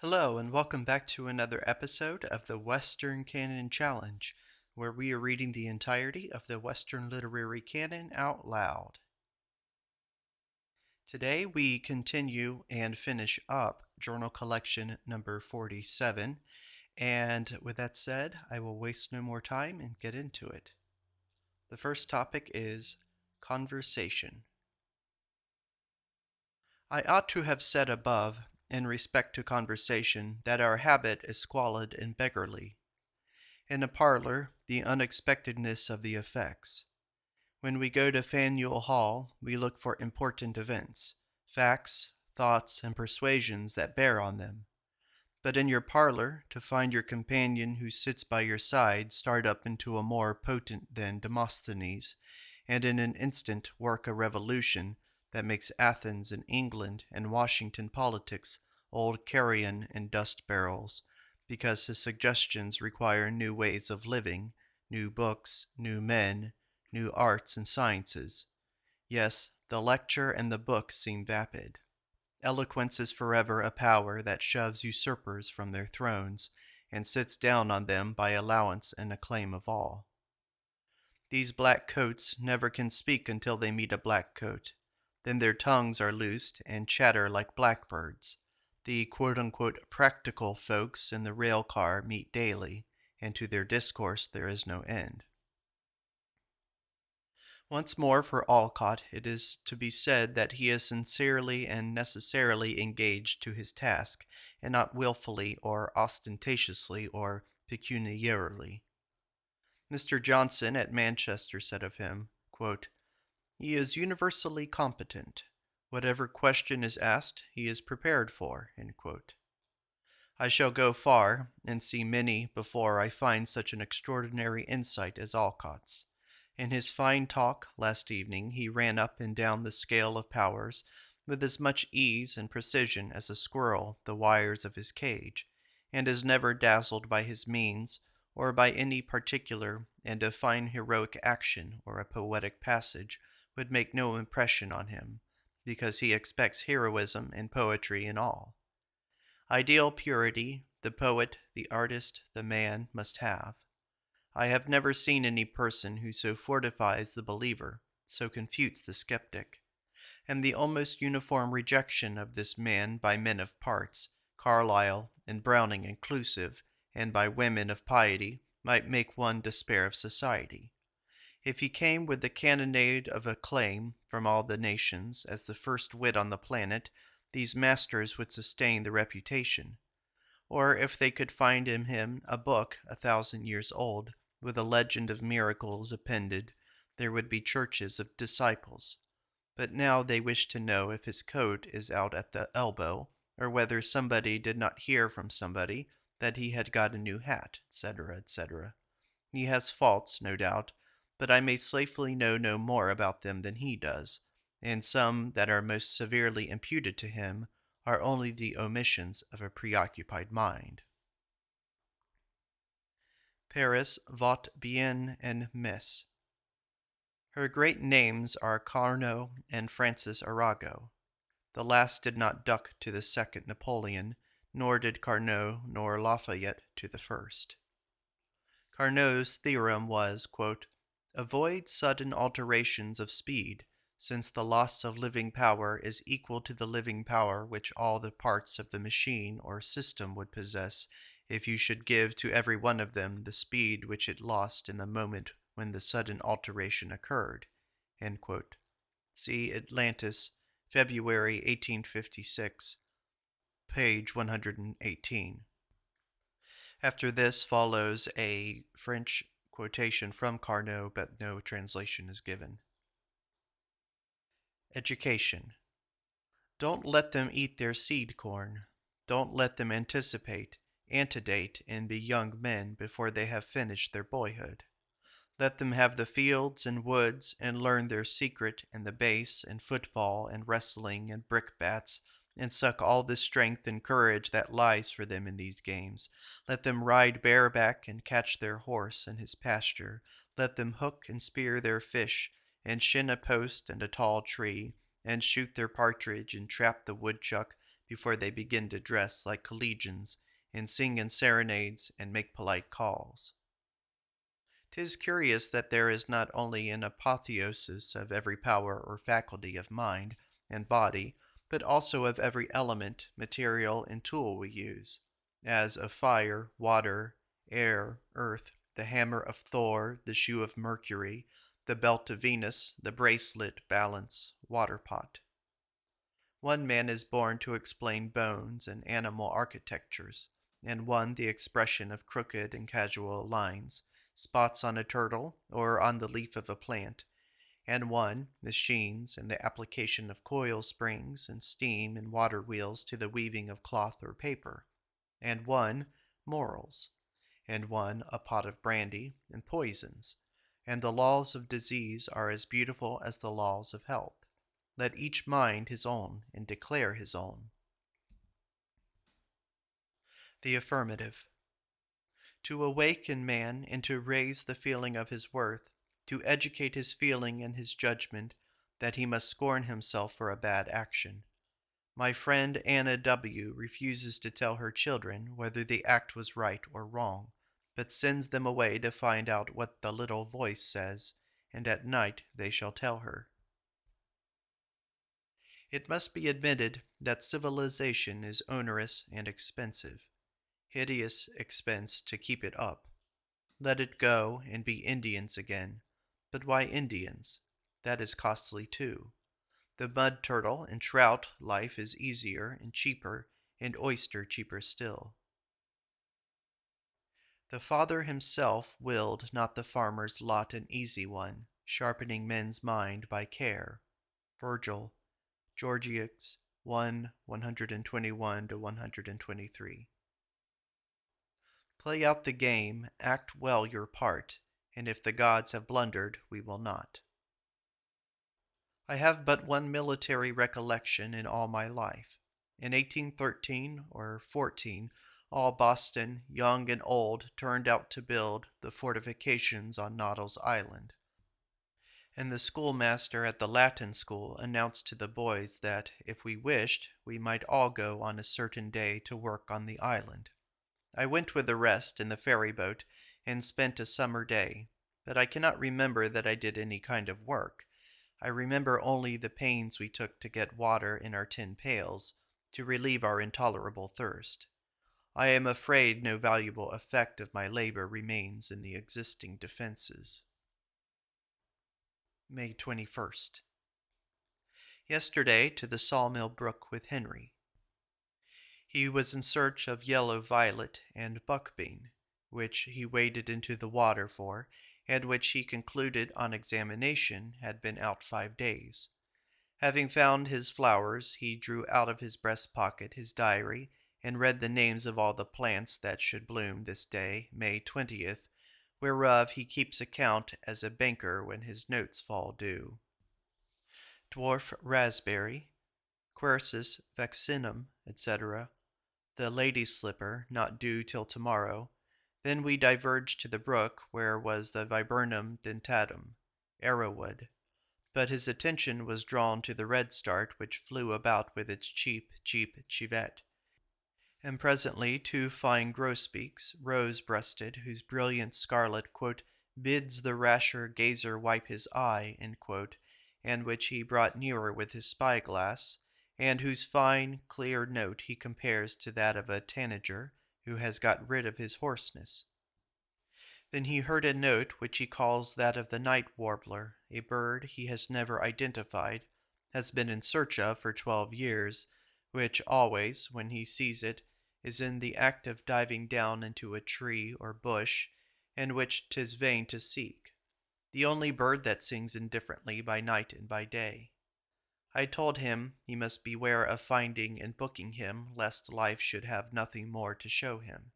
Hello, and welcome back to another episode of the Western Canon Challenge, where we are reading the entirety of the Western literary canon out loud. Today we continue and finish up journal collection number 47, and with that said, I will waste no more time and get into it. The first topic is conversation. I ought to have said above, in respect to conversation, that our habit is squalid and beggarly. In a parlor, the unexpectedness of the effects. When we go to Faneuil Hall, we look for important events, facts, thoughts, and persuasions that bear on them. But in your parlor, to find your companion who sits by your side start up into a more potent than Demosthenes, and in an instant work a revolution that makes Athens and England and Washington politics old carrion and dust barrels, because his suggestions require new ways of living, new books, new men, new arts and sciences. Yes, the lecture and the book seem vapid. Eloquence is forever a power that shoves usurpers from their thrones, and sits down on them by allowance and acclaim of all. These black coats never can speak until they meet a black coat. Then their tongues are loosed and chatter like blackbirds. The quote-unquote practical folks in the rail car meet daily, and to their discourse there is no end. Once more for Alcott, it is to be said that he is sincerely and necessarily engaged to his task, and not wilfully or ostentatiously or pecuniarily. Mr. Johnson at Manchester said of him, quote, "He is universally competent. Whatever question is asked, he is prepared for." I shall go far, and see many before I find such an extraordinary insight as Alcott's. In his fine talk last evening he ran up and down the scale of powers with as much ease and precision as a squirrel the wires of his cage, and is never dazzled by his means, or by any particular and a fine heroic action or a poetic passage would make no impression on him, because he expects heroism and poetry in all. Ideal purity the poet, the artist, the man must have. I have never seen any person who so fortifies the believer, so confutes the skeptic. And the almost uniform rejection of this man by men of parts, Carlyle and Browning inclusive, and by women of piety, might make one despair of society. If he came with the cannonade of acclaim from all the nations as the first wit on the planet, these masters would sustain the reputation. Or if they could find in him a book 1,000 years old, with a legend of miracles appended, there would be churches of disciples. But now they wish to know if his coat is out at the elbow, or whether somebody did not hear from somebody that he had got a new hat, etc., etc. He has faults, no doubt, but I may safely know no more about them than he does, and some that are most severely imputed to him are only the omissions of a preoccupied mind. Paris vaught bien and Miss. Her great names are Carnot and Francis Arago. The last did not duck to the second Napoleon, nor did Carnot nor Lafayette to the first. Carnot's theorem was, quote, "Avoid sudden alterations of speed, since the loss of living power is equal to the living power which all the parts of the machine or system would possess if you should give to every one of them the speed which it lost in the moment when the sudden alteration occurred." See Atlantis, February 1856, page 118. After this follows a French quotation from Carnot, but no translation is given. Education. Don't let them eat their seed corn. Don't let them antedate, and be young men before they have finished their boyhood. Let them have the fields and woods, and learn their secret in the base and football and wrestling and brickbats, and suck all the strength and courage that lies for them in these games. Let them ride bareback and catch their horse in his pasture. Let them hook and spear their fish, and shin a post and a tall tree, and shoot their partridge and trap the woodchuck, before they begin to dress like collegians and sing in serenades and make polite calls. 'Tis curious that there is not only an apotheosis of every power or faculty of mind and body, but also of every element, material, and tool we use, as of fire, water, air, earth, the hammer of Thor, the shoe of Mercury, the belt of Venus, the bracelet, balance, water pot. One man is born to explain bones and animal architectures, and one the expression of crooked and casual lines, spots on a turtle or on the leaf of a plant, and one machines and the application of coil springs and steam and water wheels to the weaving of cloth or paper, and one morals, and one a pot of brandy and poisons, and the laws of disease are as beautiful as the laws of health. Let each mind his own, and declare his own. The affirmative. To awaken man and to raise the feeling of his worth, to educate his feeling and his judgment, that he must scorn himself for a bad action. My friend Anna W. refuses to tell her children whether the act was right or wrong, but sends them away to find out what the little voice says, and at night they shall tell her. It must be admitted that civilization is onerous and expensive. Hideous expense to keep it up. Let it go and be Indians again. But why Indians? That is costly too. The mud turtle and trout life is easier and cheaper, and oyster cheaper still. The Father himself willed not the farmer's lot an easy one, sharpening men's mind by care. Virgil, Georgics 1, 121 to 123. Play out the game, act well your part, and if the gods have blundered, we will not. I have but one military recollection in all my life. In 1813 or 14, all Boston, young and old, turned out to build the fortifications on Noddle's Island, and the schoolmaster at the Latin school announced to the boys that, if we wished, we might all go on a certain day to work on the island. I went with the rest in the ferry boat and spent a summer day, but I cannot remember that I did any kind of work. I remember only the pains we took to get water in our tin pails, to relieve our intolerable thirst. I am afraid no valuable effect of my labor remains in the existing defenses. May 21st. Yesterday to the Sawmill Brook with Henry. He was in search of yellow violet and buckbean, which he waded into the water for, and which he concluded on examination had been out 5 days. Having found his flowers, he drew out of his breast pocket his diary, and read the names of all the plants that should bloom this day, May 20th, whereof he keeps account as a banker when his notes fall due. Dwarf raspberry, quercus vaccinum, etc., the lady's slipper, not due till tomorrow. Then we diverged to the brook, where was the viburnum dentatum, arrowwood. But his attention was drawn to the redstart, which flew about with its cheap civet, and presently 2 fine grosbeaks, rose-breasted, whose brilliant scarlet, bids the rasher gazer wipe his eye, and which he brought nearer with his spyglass, and whose fine, clear note he compares to that of a tanager who has got rid of his hoarseness. Then he heard a note which he calls that of the night warbler, a bird he has never identified, has been in search of for 12 years, which always, when he sees it, is in the act of diving down into a tree or bush, and which 'tis vain to seek, the only bird that sings indifferently by night and by day. I told him he must beware of finding and booking him, lest life should have nothing more to show him.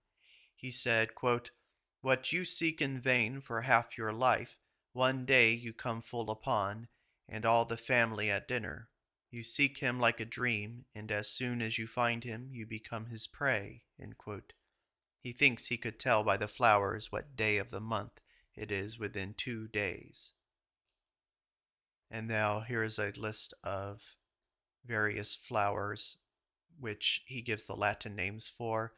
He said, "What you seek in vain for half your life, one day you come full upon, and all the family at dinner. You seek him like a dream, and as soon as you find him, you become his prey." He thinks he could tell by the flowers what day of the month it is within 2 days. And now here is a list of various flowers which he gives the Latin names for,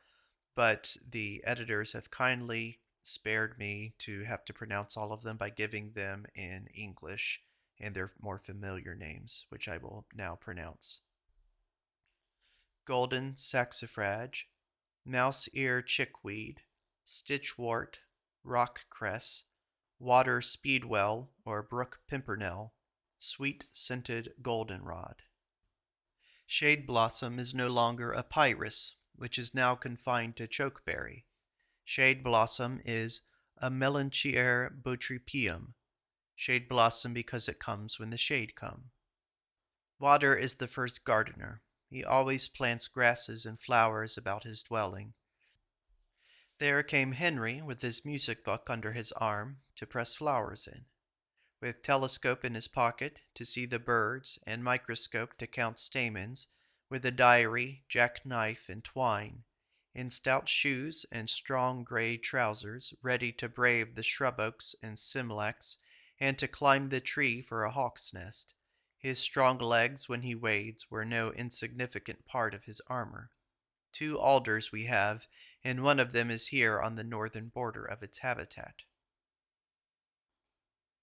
but the editors have kindly spared me to have to pronounce all of them by giving them in English and their more familiar names, which I will now pronounce. Golden saxifrage, mouse ear chickweed, stitchwort, rock cress, water speedwell or brook pimpernel, sweet scented goldenrod. Shade blossom is no longer a pyrus, which is now confined to chokeberry. Shade blossom is a Melanchier botryopium. Shade blossom because it comes when the shade come. Water is the first gardener. He always plants grasses and flowers about his dwelling. There came Henry with his music book under his arm to press flowers in, with telescope in his pocket to see the birds and microscope to count stamens, with a diary, jackknife, and twine, in stout shoes and strong gray trousers, ready to brave the shrub oaks and simlacs, and to climb the tree for a hawk's nest. His strong legs, when he wades, were no insignificant part of his armor. 2 alders we have, and one of them is here on the northern border of its habitat.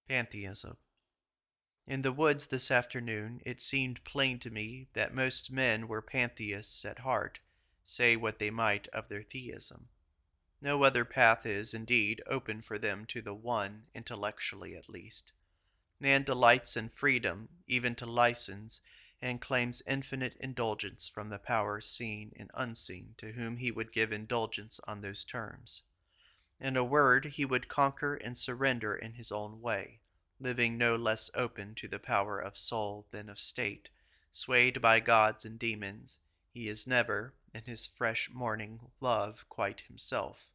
Pantheism. In the woods this afternoon, it seemed plain to me that most men were pantheists at heart, say what they might of their theism. No other path is, indeed, open for them to the one, intellectually at least. Man delights in freedom, even to license, and claims infinite indulgence from the powers seen and unseen to whom he would give indulgence on those terms. In a word, he would conquer and surrender in his own way, living no less open to the power of soul than of state. Swayed by gods and demons, he is never, in his fresh morning love, quite himself.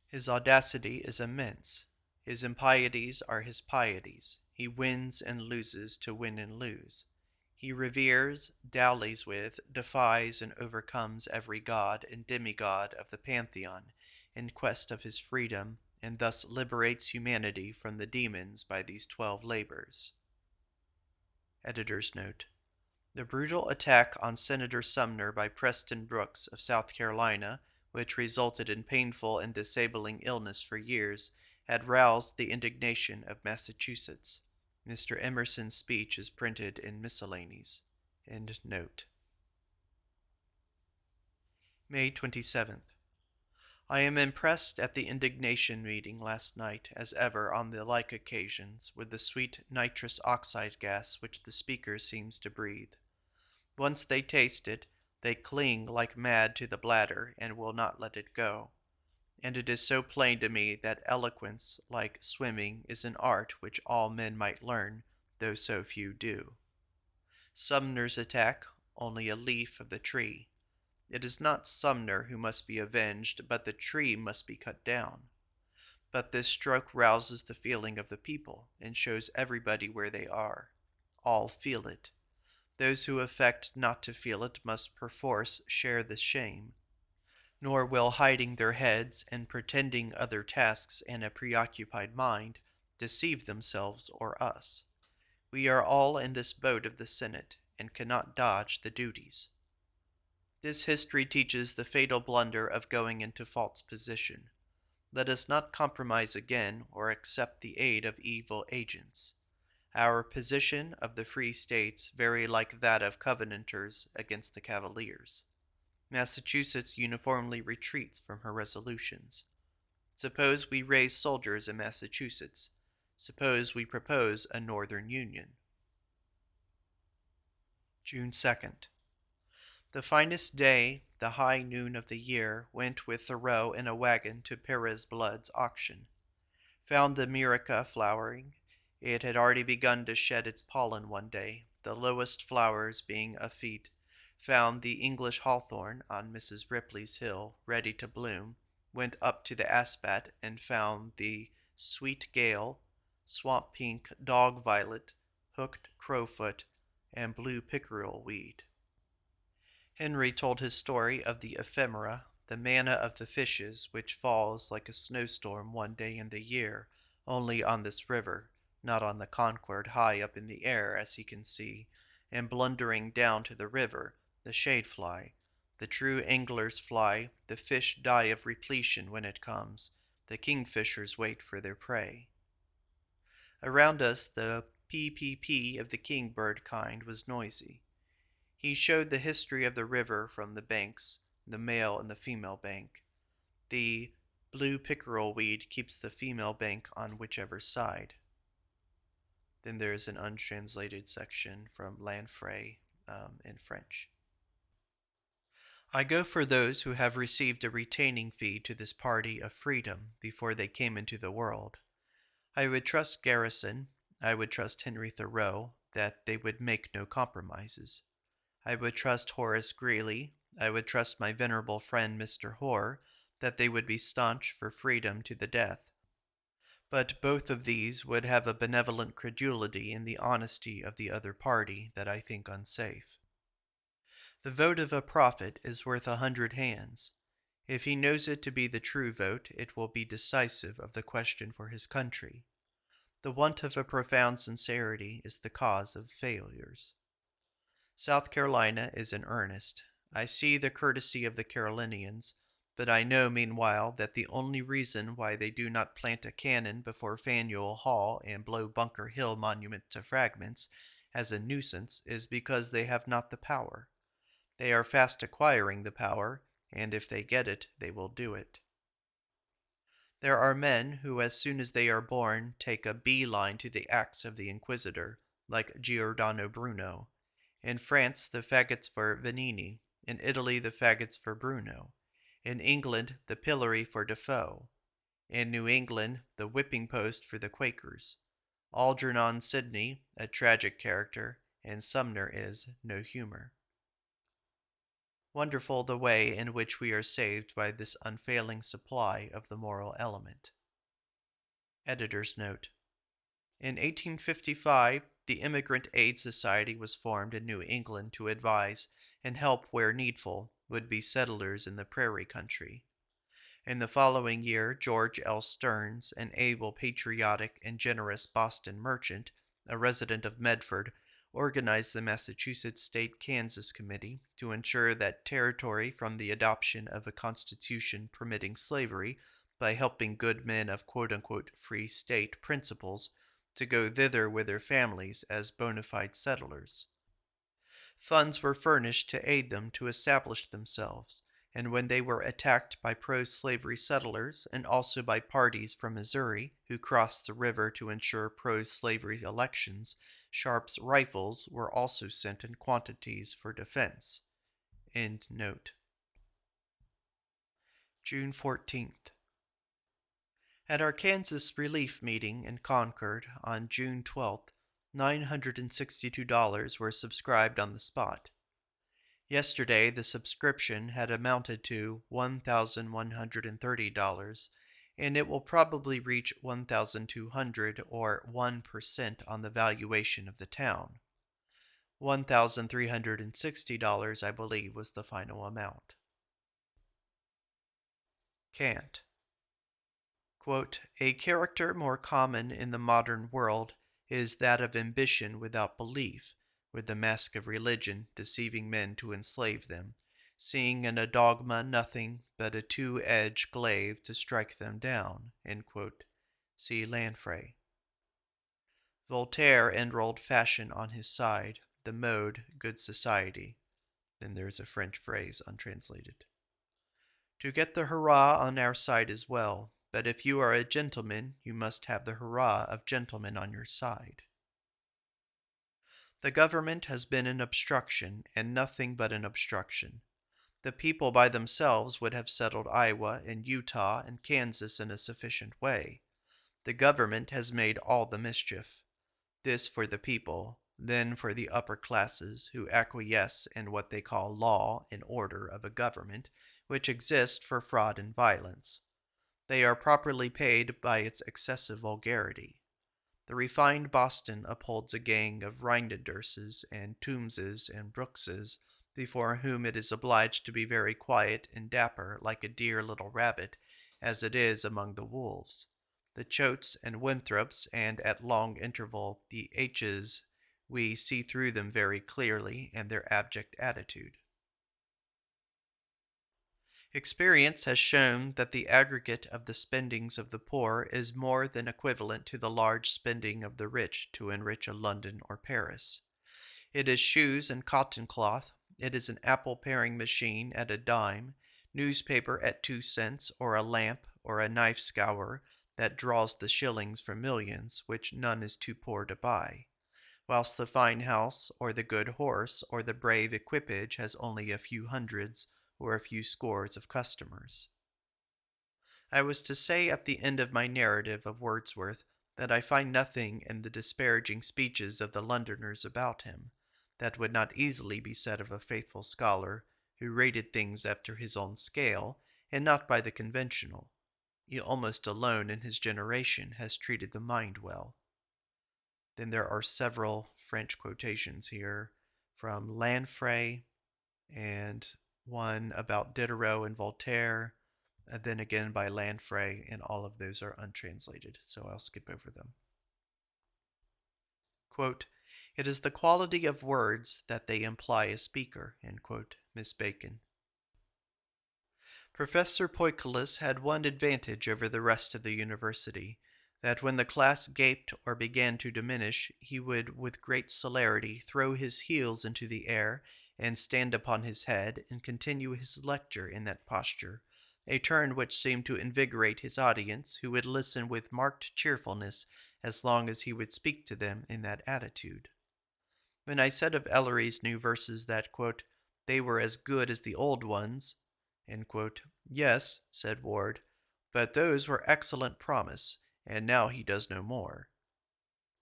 His audacity is immense. His impieties are his pieties. He wins and loses to win and lose. He reveres, dallies with, defies, and overcomes every god and demigod of the pantheon in quest of his freedom, and thus liberates humanity from the demons by these 12 labors. Editor's note. The brutal attack on Senator Sumner by Preston Brooks of South Carolina, which resulted in painful and disabling illness for years, had roused the indignation of Massachusetts. Mr. Emerson's speech is printed in Miscellanies. End note. May 27th. I am impressed at the indignation meeting last night, as ever on the like occasions, with the sweet nitrous oxide gas which the speaker seems to breathe. Once they taste it, they cling like mad to the bladder and will not let it go. And it is so plain to me that eloquence, like swimming, is an art which all men might learn, though so few do. Sumner's attack, only a leaf of the tree. It is not Sumner who must be avenged, but the tree must be cut down. But this stroke rouses the feeling of the people, and shows everybody where they are. All feel it. Those who affect not to feel it must perforce share the shame. Nor will hiding their heads and pretending other tasks in a preoccupied mind deceive themselves or us. We are all in this boat of the Senate, and cannot dodge the duties. This history teaches the fatal blunder of going into false position. Let us not compromise again or accept the aid of evil agents. Our position of the free states very like that of Covenanters against the Cavaliers. Massachusetts uniformly retreats from her resolutions. Suppose we raise soldiers in Massachusetts. Suppose we propose a Northern Union. June 2nd. The finest day, the high noon of the year, went with Thoreau in a wagon to Perez Blood's auction. Found the Myrica flowering. It had already begun to shed its pollen one day, the lowest flowers being effete. Found the English hawthorn on Mrs. Ripley's hill, ready to bloom. Went up to the Aspat and found the sweet gale, swamp pink dog violet, hooked crowfoot, and blue pickerel weed. Henry told his story of the ephemera, the manna of the fishes, which falls like a snowstorm one day in the year, only on this river, not on the Concord high up in the air, as he can see, and blundering down to the river, the shade fly. The true angler's fly, the fish die of repletion when it comes. The kingfishers wait for their prey. Around us, the PPP of the kingbird kind was noisy. He showed the history of the river from the banks, the male and the female bank. The blue pickerel weed keeps the female bank on whichever side. Then there is an untranslated section from Lanfray in French. I go for those who have received a retaining fee to this party of freedom before they came into the world. I would trust Garrison, I would trust Henry Thoreau, that they would make no compromises. I would trust Horace Greeley, I would trust my venerable friend Mr. Hoare, that they would be staunch for freedom to the death. But both of these would have a benevolent credulity in the honesty of the other party that I think unsafe. The vote of a prophet is worth 100 hands. If he knows it to be the true vote, it will be decisive of the question for his country. The want of a profound sincerity is the cause of failures. South Carolina is in earnest. I see the courtesy of the Carolinians, but I know meanwhile that the only reason why they do not plant a cannon before Faneuil Hall and blow Bunker Hill Monument to fragments as a nuisance is because they have not the power. They are fast acquiring the power, and if they get it, they will do it. There are men who, as soon as they are born, take a bee-line to the axe of the Inquisitor, like Giordano Bruno. In France, the faggots for Vanini. In Italy, the faggots for Bruno. In England, the pillory for Defoe. In New England, the whipping post for the Quakers. Algernon Sidney, a tragic character, and Sumner is no humor. Wonderful the way in which we are saved by this unfailing supply of the moral element. Editor's note. In 1855, the Immigrant Aid Society was formed in New England to advise and help where needful would-be settlers in the prairie country. In the following year, George L. Stearns, an able, patriotic, and generous Boston merchant, a resident of Medford, organized the Massachusetts State Kansas Committee to ensure that territory from the adoption of a constitution permitting slavery by helping good men of quote-unquote free state principles to go thither with their families as bona fide settlers. Funds were furnished to aid them to establish themselves, and when they were attacked by pro-slavery settlers and also by parties from Missouri who crossed the river to ensure pro-slavery elections, Sharp's rifles were also sent in quantities for defense. End note. June 14th. At our Kansas Relief meeting in Concord on June 12th, $962 were subscribed on the spot. Yesterday, the subscription had amounted to $1,130, and it will probably reach $1,200 or 1% on the valuation of the town. $1,360, I believe, was the final amount. Kant. Quote, a character more common in the modern world is that of ambition without belief, with the mask of religion deceiving men to enslave them, seeing in a dogma nothing but a two-edged glaive to strike them down. See Lanfray. Voltaire enrolled fashion on his side, the mode good society. Then there's a French phrase untranslated. To get the hurrah on our side as well, but if you are a gentleman, you must have the hurrah of gentlemen on your side. The government has been an obstruction, and nothing but an obstruction. The people by themselves would have settled Iowa and Utah and Kansas in a sufficient way. The government has made all the mischief. This for the people, then for the upper classes who acquiesce in what they call law and order of a government, which exists for fraud and violence. They are properly paid by its excessive vulgarity. The refined Boston upholds a gang of Rhinderses and Tombses and Brookses, before whom it is obliged to be very quiet and dapper like a dear little rabbit, as it is among the wolves. The Choates and Winthrops, and at long interval the H's, we see through them very clearly and their abject attitude. Experience has shown that the aggregate of the spendings of the poor is more than equivalent to the large spending of the rich to enrich a London or Paris. It is shoes and cotton cloth, it is an apple paring machine at a dime, newspaper at 2 cents, or a lamp or a knife scourer that draws the shillings from millions, which none is too poor to buy, whilst the fine house, or the good horse, or the brave equipage has only a few hundreds, or a few scores of customers. I was to say at the end of my narrative of Wordsworth that I find nothing in the disparaging speeches of the Londoners about him that would not easily be said of a faithful scholar who rated things after his own scale and not by the conventional. He almost alone in his generation has treated the mind well. Then there are several French quotations here from Lanfray and one about Diderot and Voltaire, and then again by Lanfray, and all of those are untranslated, so I'll skip over them. Quote, "It is the quality of words that they imply a speaker," end quote, Miss Bacon. Professor Poicolus had one advantage over the rest of the university, that when the class gaped or began to diminish, he would with great celerity throw his heels into the air and stand upon his head and continue his lecture in that posture, a turn which seemed to invigorate his audience, who would listen with marked cheerfulness as long as he would speak to them in that attitude. When I said of Ellery's new verses that, quote, "they were as good as the old ones," "Yes," said Ward, "but those were excellent promise, and now he does no more."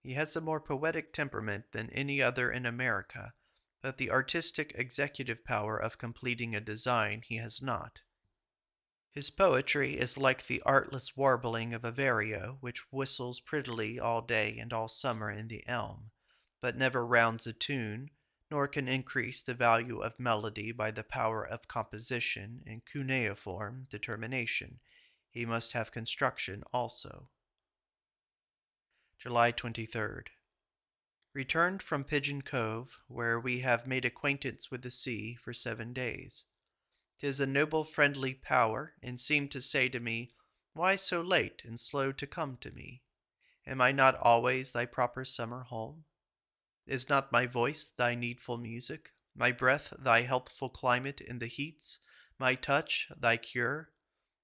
He has a more poetic temperament than any other in America, but the artistic executive power of completing a design he has not. His poetry is like the artless warbling of a vireo, which whistles prettily all day and all summer in the elm, but never rounds a tune, nor can increase the value of melody by the power of composition and cuneiform determination. He must have construction also. July 23rd. Returned from Pigeon Cove, where we have made acquaintance with the sea for 7 days. 'Tis a noble friendly power, and seemed to say to me, "Why so late and slow to come to me? Am I not always thy proper summer home? Is not my voice thy needful music, my breath thy healthful climate in the heats, my touch thy cure?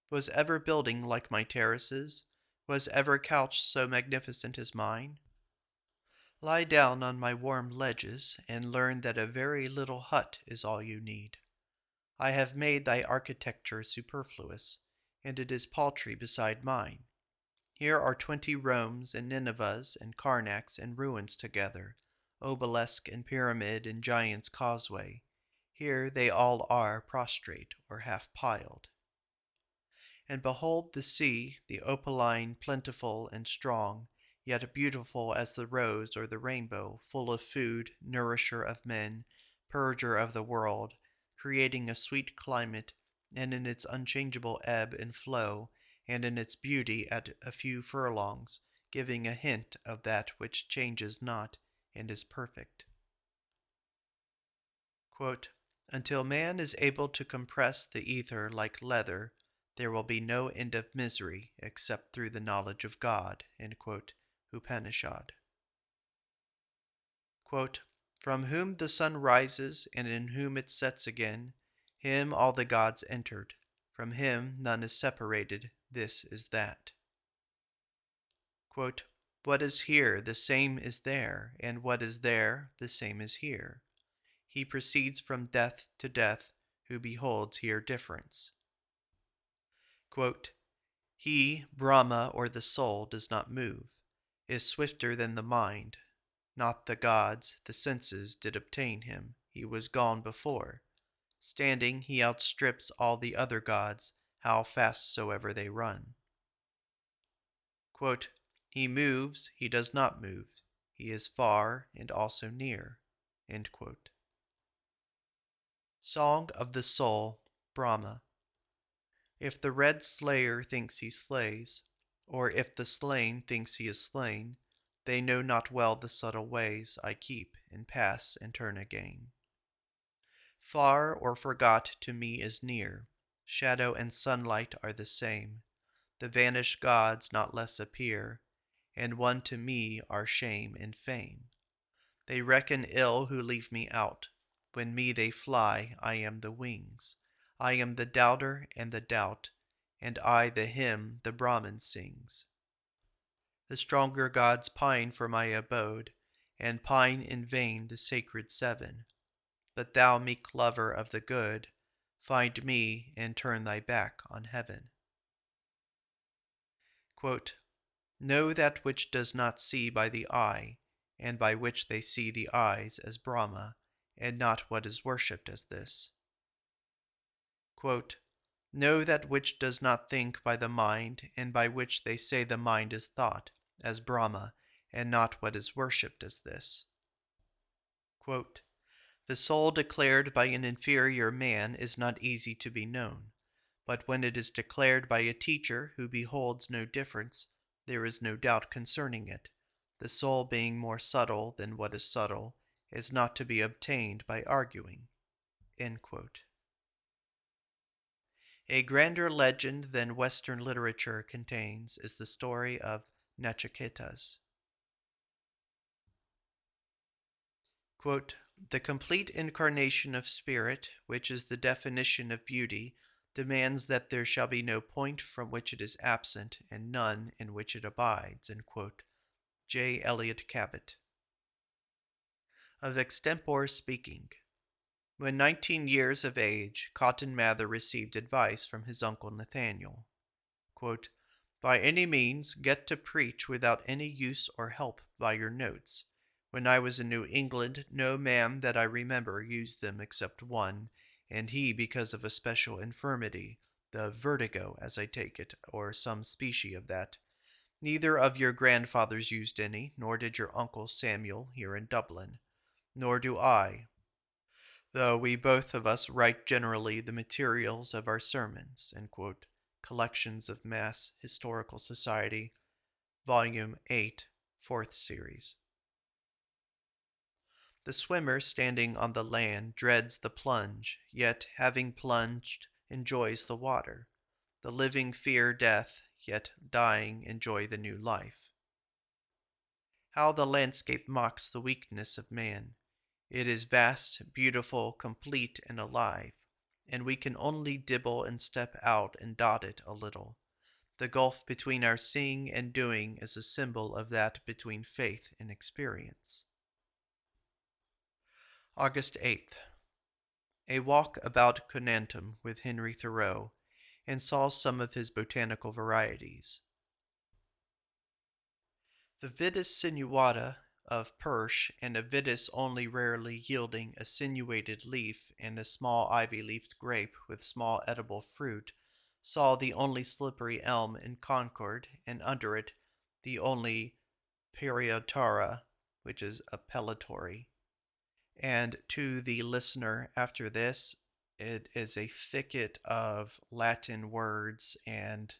Was ever building like my terraces? Was ever couch so magnificent as mine? Lie down on my warm ledges, and learn that a very little hut is all you need. I have made thy architecture superfluous, and it is paltry beside mine. Here are 20 Romes and Ninevehs and Karnaks and ruins together, obelisk and pyramid and giant's causeway. Here they all are prostrate or half piled. And behold the sea, the opaline, plentiful and strong, yet beautiful as the rose or the rainbow, full of food, nourisher of men, purger of the world, creating a sweet climate, and in its unchangeable ebb and flow, and in its beauty at a few furlongs, giving a hint of that which changes not and is perfect. Quote, "Until man is able to compress the ether like leather, there will be no end of misery except through the knowledge of God." Upanishad. Quote, "From whom the sun rises and in whom it sets again, him all the gods entered. From him none is separated. This is that." Quote, "What is here, the same is there, and what is there, the same is here. He proceeds from death to death, who beholds here difference." Quote, "He, Brahma or the soul, does not move, is swifter than the mind. Not the gods, the senses did obtain him. He was gone before. Standing, he outstrips all the other gods, how fast soever they run." Quote, "He moves, he does not move. He is far and also near." End quote. Song of the Soul, Brahma. If the red slayer thinks he slays, or if the slain thinks he is slain, they know not well the subtle ways I keep and pass and turn again. Far or forgot to me is near. Shadow and sunlight are the same. The vanished gods not less appear, and one to me are shame and fame. They reckon ill who leave me out. When me they fly, I am the wings. I am the doubter and the doubt, and I the hymn the Brahmin sings. The stronger gods pine for my abode, and pine in vain the sacred seven. But thou, meek lover of the good, find me and turn thy back on heaven. Quote, know that which does not see by the eye, and by which they see the eyes as Brahma, and not what is worshipped as this. Quote, know that which does not think by the mind, and by which they say the mind is thought, as Brahma, and not what is worshipped as this. Quote, the soul declared by an inferior man is not easy to be known, but when it is declared by a teacher who beholds no difference, there is no doubt concerning it. The soul being more subtle than what is subtle is not to be obtained by arguing. End quote. A grander legend than Western literature contains is the story of Nachiketas. Quote, the complete incarnation of spirit, which is the definition of beauty, demands that there shall be no point from which it is absent and none in which it abides. End quote. J. Eliot Cabot. Of extempore speaking. When 19 years of age, Cotton Mather received advice from his uncle Nathaniel. Quote, by any means get to preach without any use or help by your notes. When I was in New England, no man that I remember used them except one, and he because of a special infirmity, the vertigo, as I take it, or some species of that. Neither of your grandfathers used any, nor did your uncle Samuel here in Dublin, nor do I, though we both of us write generally the materials of our sermons. End quote. Collections of Mass Historical Society, Volume 8, 4th Series. The swimmer standing on the land dreads the plunge, yet having plunged, enjoys the water. The living fear death, yet dying enjoy the new life. How the landscape mocks the weakness of man. It is vast, beautiful, complete, and alive, and we can only dibble and step out and dot it a little. The gulf between our seeing and doing is a symbol of that between faith and experience. August 8th. A walk about Conantum with Henry Thoreau, and saw some of his botanical varieties. The Vitis sinuata of Persh, and a vitis only rarely yielding a sinuated leaf and a small ivy-leafed grape with small edible fruit, saw the only slippery elm in Concord, and under it the only Periotara, which is appellatory. And to the listener after this, it is a thicket of Latin words, and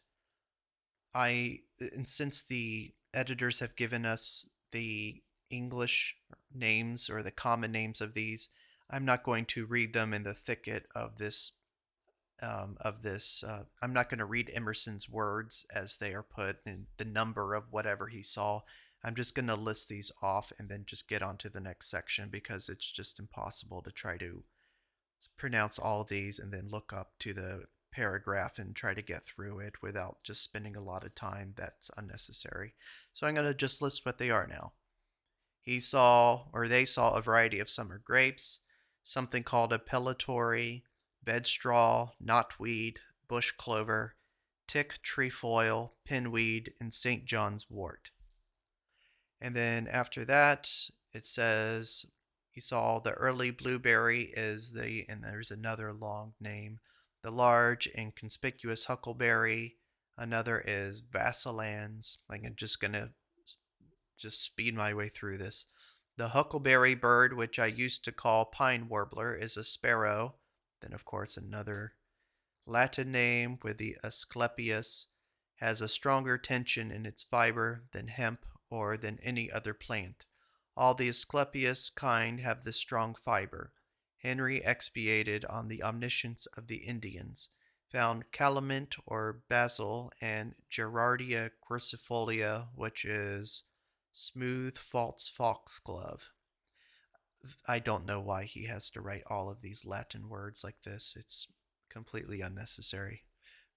since the editors have given us the English names or the common names of these, I'm not going to read them in the thicket of this. I'm not going to read Emerson's words as they are put in the number of whatever he saw. I'm just going to list these off and then just get on to the next section because it's just impossible to try to pronounce all of these and then look up to the paragraph and try to get through it without just spending a lot of time. That's unnecessary. So I'm going to just list what they are now. They saw a variety of summer grapes, something called appellatory, bedstraw, knotweed, bush clover, tick trefoil, pinweed, and St. John's wort. And then after that, it says you saw the early blueberry and there's another long name, the large and conspicuous huckleberry. Another is vacillans. Like I'm just gonna just speed my way through this. The huckleberry bird, which I used to call pine warbler, is a sparrow. Then, of course, another Latin name with the Asclepias has a stronger tension in its fiber than hemp or than any other plant. All the Asclepias kind have this strong fiber. Henry expatiated on the omniscience of the Indians. found calamint or basil, and Gerardia quercifolia, which is smooth false foxglove. I don't know why he has to write all of these Latin words like this. It's completely unnecessary.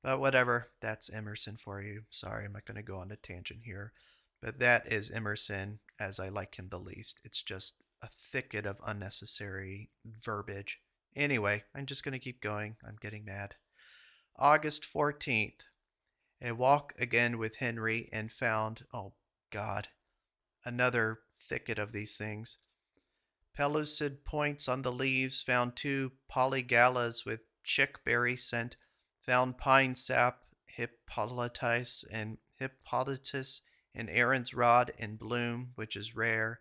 But whatever, that's Emerson for you. Sorry, I'm not going to go on a tangent here. But that is Emerson as I like him the least. It's just a thicket of unnecessary verbiage. Anyway, I'm just going to keep going. I'm getting mad. August 14th. A walk again with Henry and found, oh God, another thicket of these things. Pellucid points on the leaves, found two polygalas with chickberry scent, found pine sap, hippolytus, and Aaron's rod in bloom, which is rare,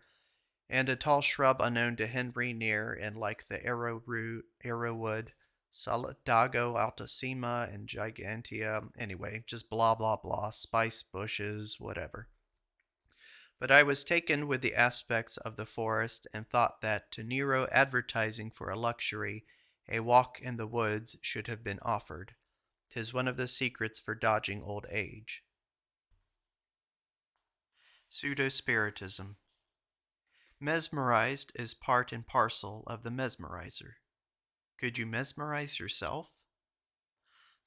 and a tall shrub unknown to Henry near and like the arrowwood, Solidago altissima and gigantea. Anyway, just blah blah blah, spice bushes, whatever. But I was taken with the aspects of the forest, and thought that to Nero advertising for a luxury, a walk in the woods should have been offered. 'Tis one of the secrets for dodging old age. Pseudo-spiritism. Mesmerized is part and parcel of the mesmerizer. Could you mesmerize yourself?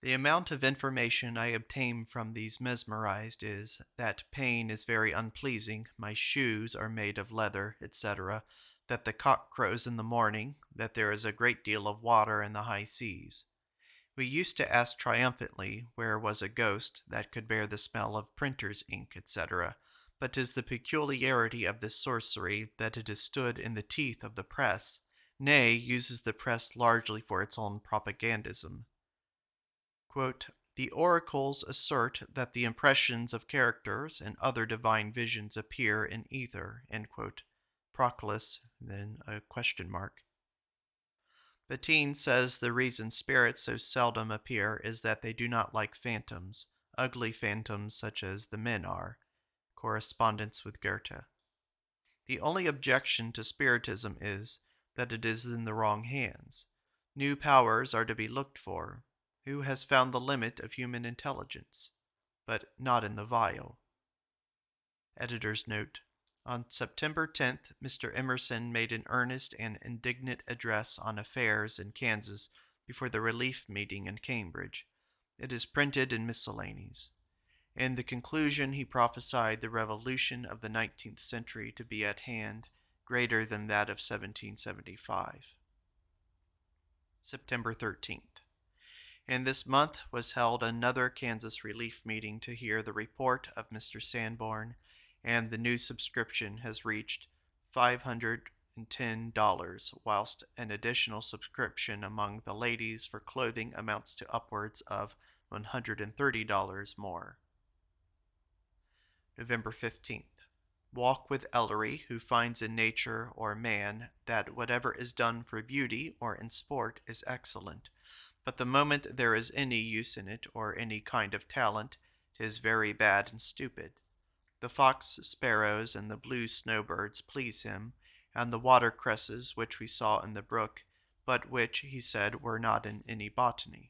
The amount of information I obtain from these mesmerized is that pain is very unpleasing, my shoes are made of leather, etc., that the cock crows in the morning, that there is a great deal of water in the high seas. We used to ask triumphantly where was a ghost that could bear the smell of printer's ink, etc., but 'tis the peculiarity of this sorcery that it has stood in the teeth of the press, nay, uses the press largely for its own propagandism. Quote, the oracles assert that the impressions of characters and other divine visions appear in ether. Proclus, then a question mark. Bettine says the reason spirits so seldom appear is that they do not like phantoms, ugly phantoms such as the men are. Correspondence with Goethe. The only objection to Spiritism is that it is in the wrong hands. New powers are to be looked for. Who has found the limit of human intelligence? But not in the vial. Editor's note. On September 10th, Mr. Emerson made an earnest and indignant address on affairs in Kansas before the relief meeting in Cambridge. It is printed in Miscellanies. In the conclusion, he prophesied the revolution of the 19th century to be at hand, greater than that of 1775. September 13th. In this month was held another Kansas relief meeting to hear the report of Mr. Sanborn, and the new subscription has reached $510, whilst an additional subscription among the ladies for clothing amounts to upwards of $130 more. November 15th. Walk with Ellery, who finds in nature or man that whatever is done for beauty or in sport is excellent, but the moment there is any use in it or any kind of talent, 'tis very bad and stupid. The fox sparrows and the blue snowbirds please him, and the watercresses which we saw in the brook, but which, he said, were not in any botany.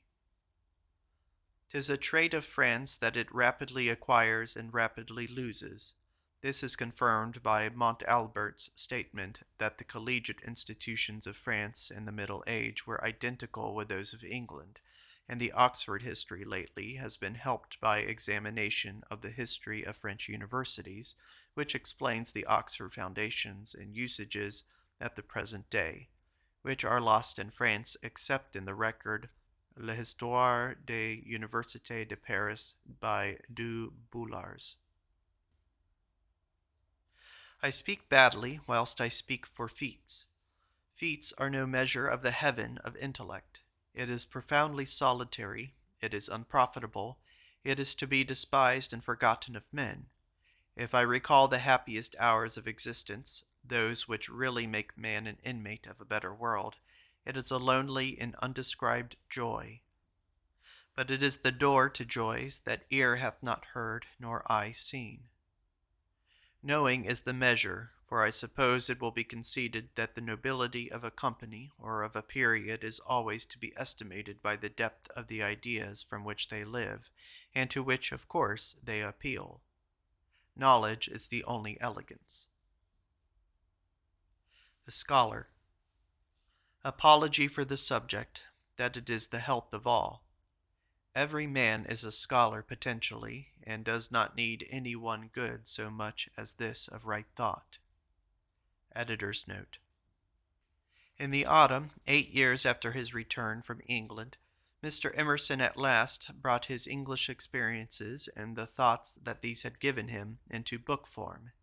'Tis a trait of France that it rapidly acquires and rapidly loses. This is confirmed by Montalbert's statement that the collegiate institutions of France in the Middle Age were identical with those of England, and the Oxford history lately has been helped by examination of the history of French universities, which explains the Oxford foundations and usages at the present day, which are lost in France except in the record L'Histoire des Universités de Paris by Du Boulars. I speak badly whilst I speak for feats. Feats are no measure of the heaven of intellect. It is profoundly solitary, it is unprofitable, it is to be despised and forgotten of men. If I recall the happiest hours of existence, those which really make man an inmate of a better world, it is a lonely and undescribed joy. But it is the door to joys that ear hath not heard nor eye seen. Knowing is the measure, For I suppose it will be conceded that the nobility of a company or of a period is always to be estimated by the depth of the ideas from which they live, and to which, of course, they appeal. Knowledge is the only elegance. The Scholar. Apology for the subject, that it is the health of all. Every man is a scholar potentially, and does not need any one good so much as this of right thought. Editor's note. In the autumn, 8 years after his return from England, Mr. Emerson at last brought his English experiences and the thoughts that these had given him into book form.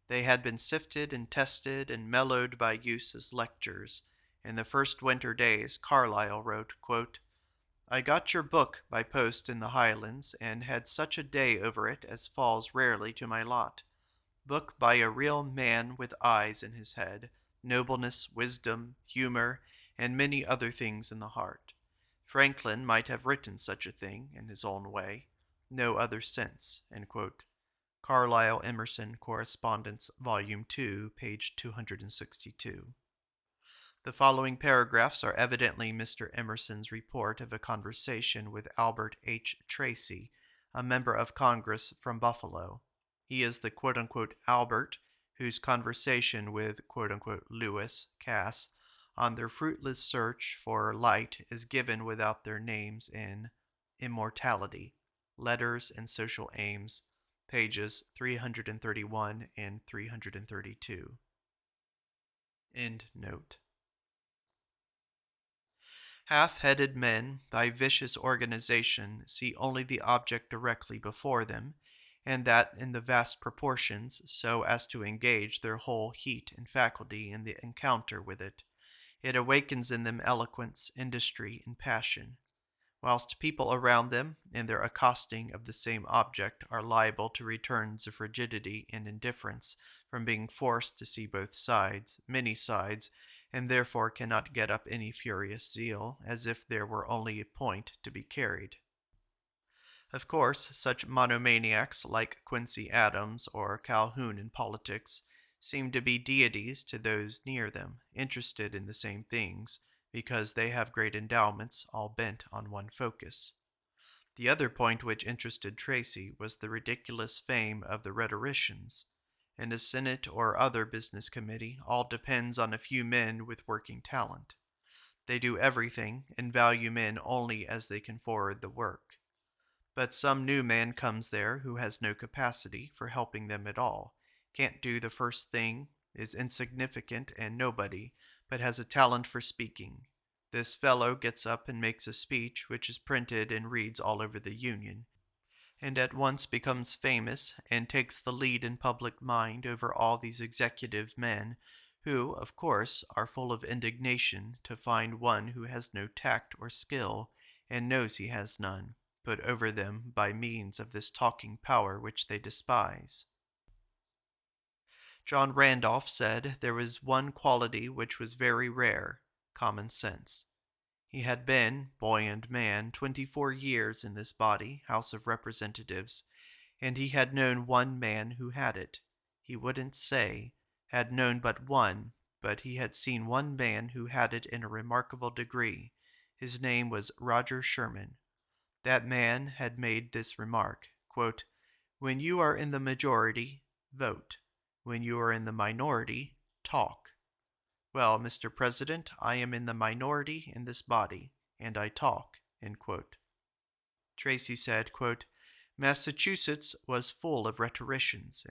They had been sifted and tested and mellowed by use as lectures. In the first winter days, Carlyle wrote, quote, I got your book by post in the Highlands, and had such a day over it as falls rarely to my lot. Book by a real man with eyes in his head, nobleness, wisdom, humor, and many other things in the heart. Franklin might have written such a thing in his own way. No other sense. Carlyle Emerson Correspondence, Volume 2, page 262. The following paragraphs are evidently Mr. Emerson's report of a conversation with Albert H. Tracy, a member of Congress from Buffalo. He is the quote-unquote Albert whose conversation with quote-unquote Lewis Cass on their fruitless search for light is given without their names in Immortality, Letters and Social Aims, pages 331 and 332. End note. Half-headed men, by vicious organization, see only the object directly before them, and that in the vast proportions, so as to engage their whole heat and faculty in the encounter with it. It awakens in them eloquence, industry, and passion. Whilst people around them, in their accosting of the same object, are liable to returns of rigidity and indifference, from being forced to see both sides, many sides, and therefore cannot get up any furious zeal, as if there were only a point to be carried. Of course, such monomaniacs like Quincy Adams or Calhoun in politics seem to be deities to those near them, interested in the same things, because they have great endowments, all bent on one focus. The other point which interested Tracy was the ridiculous fame of the rhetoricians. In a Senate or other business committee, all depends on a few men with working talent. They do everything, and value men only as they can forward the work. But some new man comes there who has no capacity for helping them at all, can't do the first thing, is insignificant and nobody, but has a talent for speaking. This fellow gets up and makes a speech which is printed and reads all over the Union, and at once becomes famous and takes the lead in public mind over all these executive men, who, of course, are full of indignation to find one who has no tact or skill, and knows he has none, put over them by means of this talking power which they despise. John Randolph said there was one quality which was very rare, common sense. He had been, boy and man, 24 years in this body, House of Representatives, and he had known one man who had it. He wouldn't say, had known but one, but he had seen one man who had it in a remarkable degree. His name was Roger Sherman. That man had made this remark, quote, when you are in the majority, vote. When you are in the minority, talk. Well, Mr. President, I am in the minority in this body, and I talk. Tracy said, quote, Massachusetts was full of rhetoricians.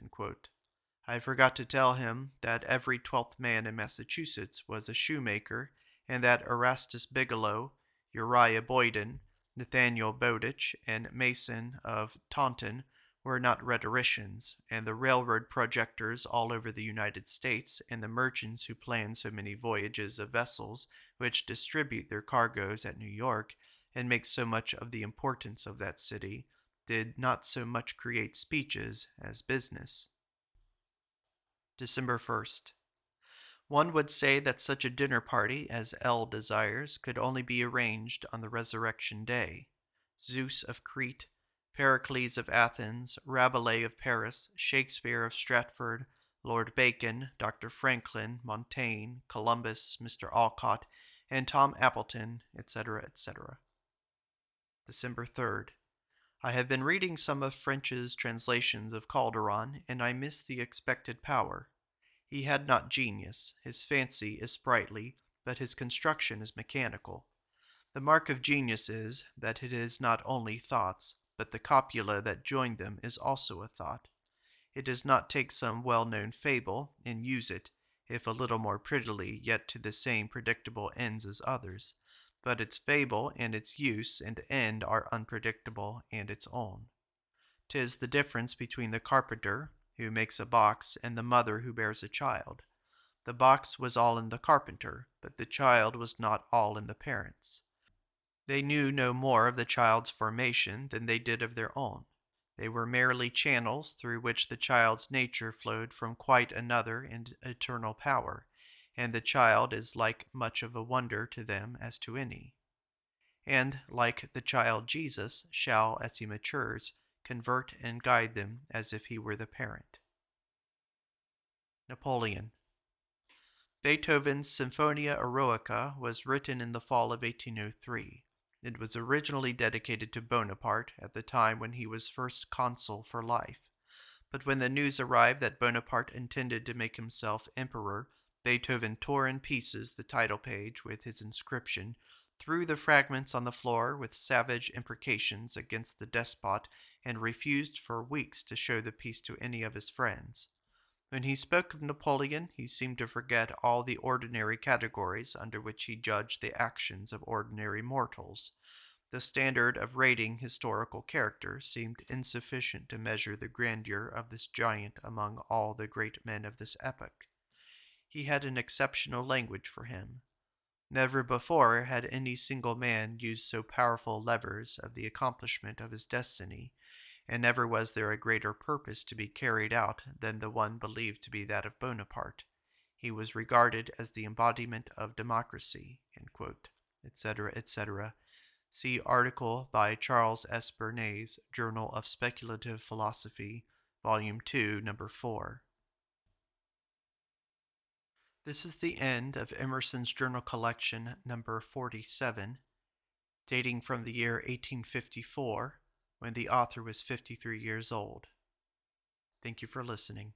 I forgot to tell him that every 12th man in Massachusetts was a shoemaker, and that Erastus Bigelow, Uriah Boyden, Nathaniel Bowditch, and Mason of Taunton were not rhetoricians, and the railroad projectors all over the United States, and the merchants who plan so many voyages of vessels which distribute their cargoes at New York, and make so much of the importance of that city, did not so much create speeches as business. December 1st. One would say that such a dinner party as L desires could only be arranged on the resurrection day. Zeus of Crete, Pericles of Athens, Rabelais of Paris, Shakespeare of Stratford, Lord Bacon, Dr. Franklin, Montaigne, Columbus, Mr. Alcott, and Tom Appleton, etc., etc. December 3rd. I have been reading some of French's translations of Calderon, and I miss the expected power. He had not genius, his fancy is sprightly, but his construction is mechanical. The mark of genius is, that it is not only thoughts, but the copula that join them is also a thought. It does not take some well-known fable, and use it, if a little more prettily, yet to the same predictable ends as others, but its fable and its use and end are unpredictable and its own. 'Tis the difference between the carpenter, who makes a box, and the mother who bears a child. The box was all in the carpenter, but the child was not all in the parents. They knew no more of the child's formation than they did of their own. They were merely channels through which the child's nature flowed from quite another and eternal power, and the child is like much of a wonder to them as to any. And, like the child Jesus, shall, as he matures, convert and guide them as if he were the parent. Napoleon. Beethoven's Symphonia Eroica was written in the fall of 1803. It was originally dedicated to Bonaparte at the time when he was first consul for life. But when the news arrived that Bonaparte intended to make himself emperor, Beethoven tore in pieces the title page with his inscription, threw the fragments on the floor with savage imprecations against the despot, and refused for weeks to show the piece to any of his friends. When he spoke of Napoleon, he seemed to forget all the ordinary categories under which he judged the actions of ordinary mortals. The standard of rating historical character seemed insufficient to measure the grandeur of this giant among all the great men of this epoch. He had an exceptional language for him. Never before had any single man used so powerful levers of the accomplishment of his destiny, and never was there a greater purpose to be carried out than the one believed to be that of Bonaparte. He was regarded as the embodiment of democracy, etc., etc. See article by Charles S. Bernays, Journal of Speculative Philosophy, Volume 2, Number 4. This is the end of Emerson's journal collection number 47, dating from the year 1854, when the author was 53 years old. Thank you for listening.